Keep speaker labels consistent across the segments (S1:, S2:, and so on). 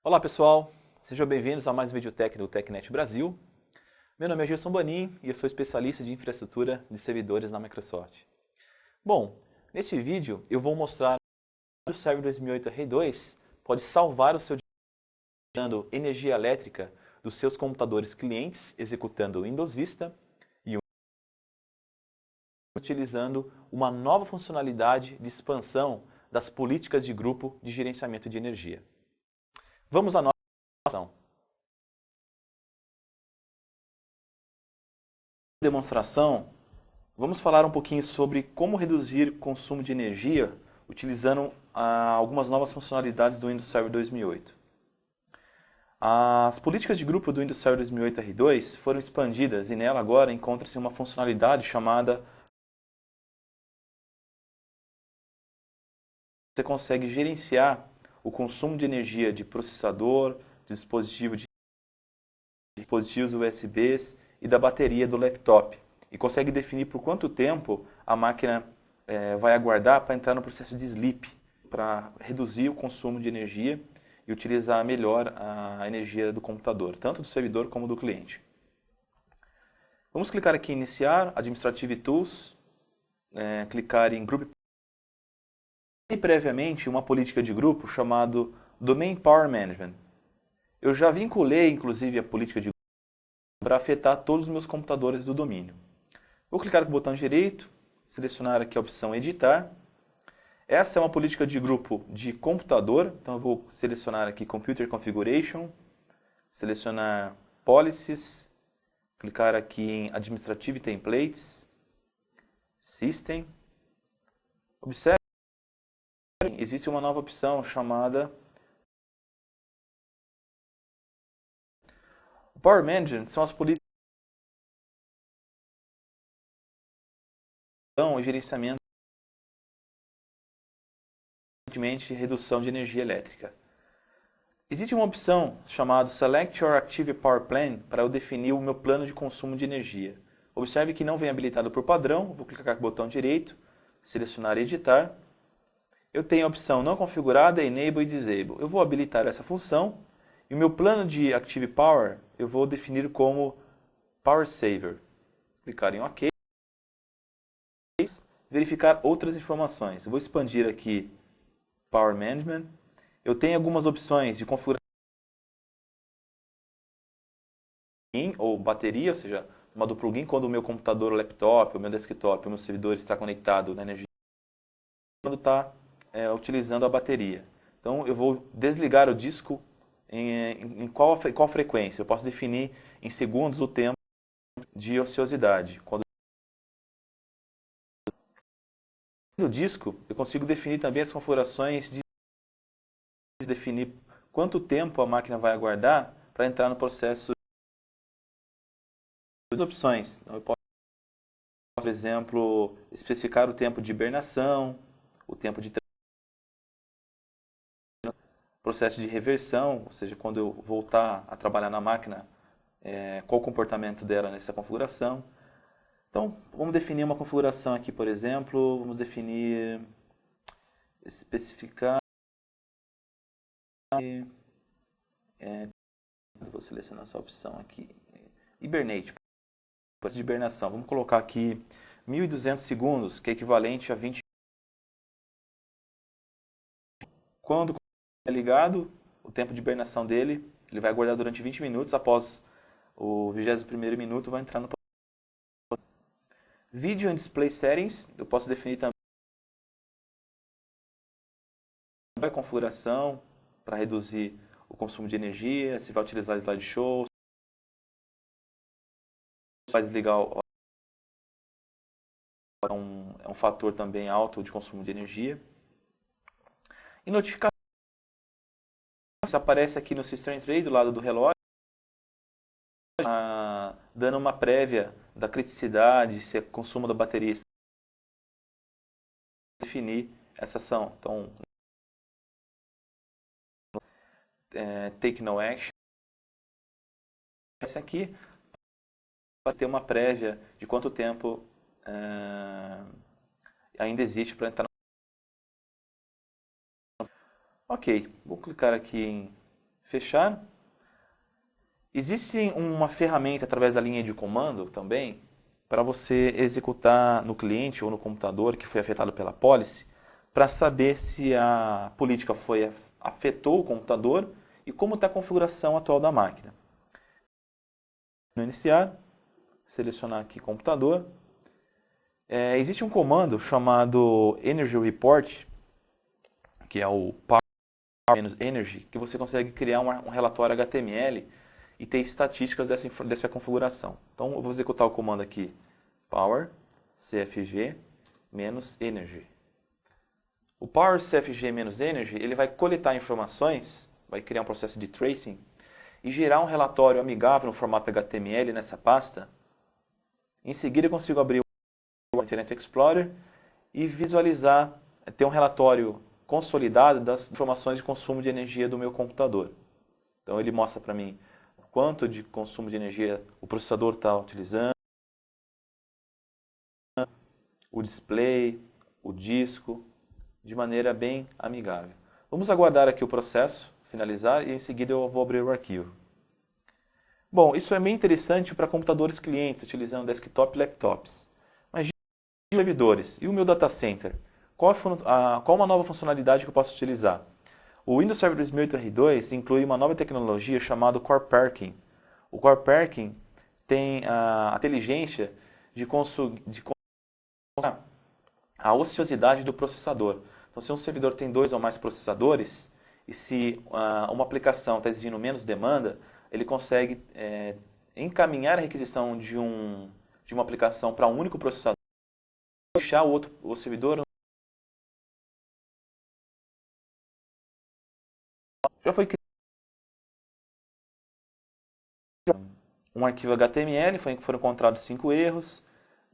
S1: Olá pessoal, sejam bem-vindos a mais um Videotech do TechNet Brasil. Meu nome é Gilson Banin e eu sou especialista de infraestrutura de servidores na Microsoft. Bom, neste vídeo eu vou mostrar que o Server 2008 R2 pode salvar o seu gerando energia elétrica dos seus computadores clientes executando o Windows Vista e utilizando uma nova funcionalidade de expansão das políticas de grupo de gerenciamento de energia. Vamos à nossa demonstração. Vamos falar um pouquinho sobre como reduzir o consumo de energia utilizando algumas novas funcionalidades do Windows Server 2008. As políticas de grupo do Windows Server 2008 R2 foram expandidas e nela agora encontra-se uma funcionalidade chamada você consegue gerenciar o consumo de energia de processador, de dispositivos USBs e da bateria do laptop. E consegue definir por quanto tempo a máquina vai aguardar para entrar no processo de sleep, para reduzir o consumo de energia e utilizar melhor a energia do computador, tanto do servidor como do cliente. Vamos clicar aqui em Iniciar, Administrative Tools, clicar em Group e previamente uma política de grupo chamado Domain Power Management. Eu já vinculei inclusive a política de grupo para afetar todos os meus computadores do domínio. Vou clicar com o botão direito, selecionar aqui a opção Editar. Essa é uma política de grupo de computador, então eu vou selecionar aqui Computer Configuration, selecionar Policies, clicar aqui em Administrative Templates, System. Observe que existe uma nova opção chamada Power Management, são as políticas e gerenciamento e redução de energia elétrica. Existe uma opção chamada Select Your Active Power Plan para eu definir o meu plano de consumo de energia. Observe que não vem habilitado por padrão, vou clicar com o botão direito, selecionar Editar. Eu tenho a opção não configurada, Enable e Disable. Eu vou habilitar essa função e o meu plano de Active Power eu vou definir como Power Saver. Clicar em OK. Verificar outras informações. Eu vou expandir aqui Power Management. Eu tenho algumas opções de configuração ou bateria, ou seja, uma do plugin quando o meu computador, o laptop, o meu desktop, o meu servidor está conectado na energia, quando está utilizando a bateria. Então eu vou desligar o disco em qual frequência. Eu posso definir em segundos o tempo de ociosidade. Quando o disco, eu consigo definir também as configurações de definir quanto tempo a máquina vai aguardar para entrar no processo. Duas opções. Então, eu posso, por exemplo, especificar o tempo de hibernação, o tempo de processo de reversão, ou seja, quando eu voltar a trabalhar na máquina, qual o comportamento dela nessa configuração. Então, vamos definir uma configuração aqui, por exemplo, vamos definir, especificar, vou selecionar essa opção aqui, Hibernate, processo de hibernação, vamos colocar aqui 1.200 segundos, que é equivalente a 20. Quando é ligado, o tempo de hibernação dele, ele vai aguardar durante 20 minutos, após o 21º minuto vai entrar no Video and Display Settings, eu posso definir também a configuração para reduzir o consumo de energia, se vai utilizar slideshow, se vai desligar é um fator também alto de consumo de energia. E notificação aparece aqui no System Tray do lado do relógio, dando uma prévia da criticidade, se é consumo da bateria, definir essa ação. Então, Take No Action. Esse aqui vai ter uma prévia de quanto tempo ainda existe para entrar. Ok, vou clicar aqui em fechar. Existe uma ferramenta através da linha de comando também para você executar no cliente ou no computador que foi afetado pela policy para saber se a política afetou o computador e como está a configuração atual da máquina. No iniciar, selecionar aqui computador. Existe um comando chamado Energy Report, que é o Power-Energy, que você consegue criar um relatório HTML e ter estatísticas dessa configuração. Então, eu vou executar o comando aqui, Power CFG-Energy. O Power CFG-Energy ele vai coletar informações, vai criar um processo de tracing e gerar um relatório amigável no formato HTML nessa pasta. Em seguida, eu consigo abrir o Internet Explorer e visualizar, ter um relatório consolidado das informações de consumo de energia do meu computador. Então, ele mostra para mim quanto de consumo de energia o processador está utilizando, o display, o disco, de maneira bem amigável. Vamos aguardar aqui o processo finalizar e em seguida eu vou abrir o arquivo. Bom, isso é bem interessante para computadores clientes utilizando desktop e laptops. Mas de servidores e o meu data center, qual uma nova funcionalidade que eu posso utilizar? O Windows Server 2008 R2 inclui uma nova tecnologia chamada Core Packing. O Core Packing tem a inteligência de a ociosidade do processador. Então, se um servidor tem 2 ou mais processadores, e se uma aplicação está exigindo menos demanda, ele consegue encaminhar a requisição de uma aplicação para um único processador, deixar o servidor já foi criado um arquivo HTML, foram encontrados 5 erros,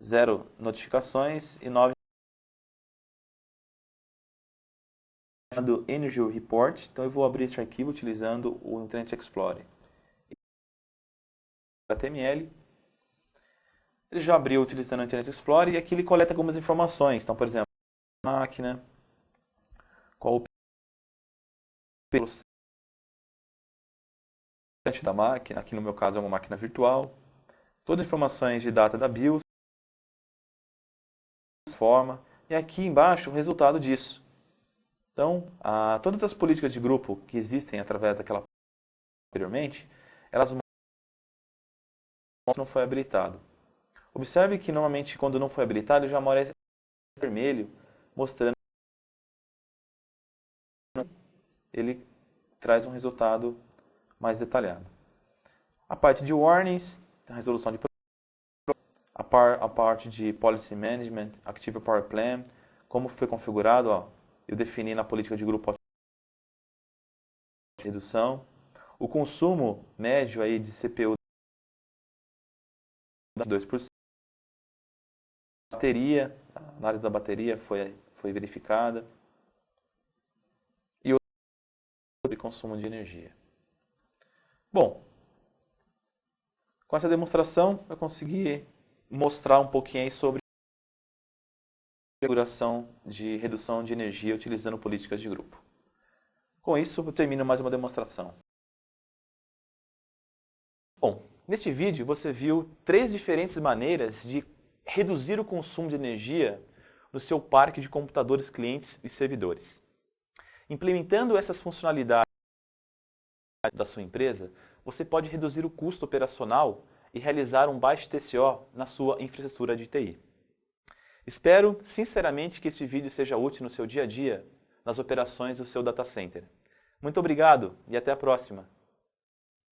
S1: 0 notificações e 9 do Energy Report. Então eu vou abrir esse arquivo utilizando o Internet Explorer. HTML. Ele já abriu utilizando o Internet Explorer e aqui ele coleta algumas informações. Então, por exemplo, máquina, qual o processamento da máquina, aqui no meu caso é uma máquina virtual, todas as informações de data da BIOS, forma, e aqui embaixo o resultado disso. Então, todas as políticas de grupo que existem através daquela anteriormente, elas não foi habilitado. Observe que normalmente quando não foi habilitado já aparece vermelho, mostrando que ele traz um resultado mais detalhado. A parte de warnings, a resolução de a parte de policy management, active power plan, como foi configurado, eu defini na política de grupo de redução, o consumo médio aí de CPU 2%, a bateria, a análise da bateria foi verificada e o consumo de energia. Bom, com essa demonstração eu consegui mostrar um pouquinho aí sobre a configuração de redução de energia utilizando políticas de grupo. Com isso, eu termino mais uma demonstração. Bom, neste vídeo você viu 3 diferentes maneiras de reduzir o consumo de energia no seu parque de computadores clientes e servidores. Implementando essas funcionalidades da sua empresa, você pode reduzir o custo operacional e realizar um baixo TCO na sua infraestrutura de TI. Espero, sinceramente, que este vídeo seja útil no seu dia a dia, nas operações do seu data center. Muito obrigado e até a próxima!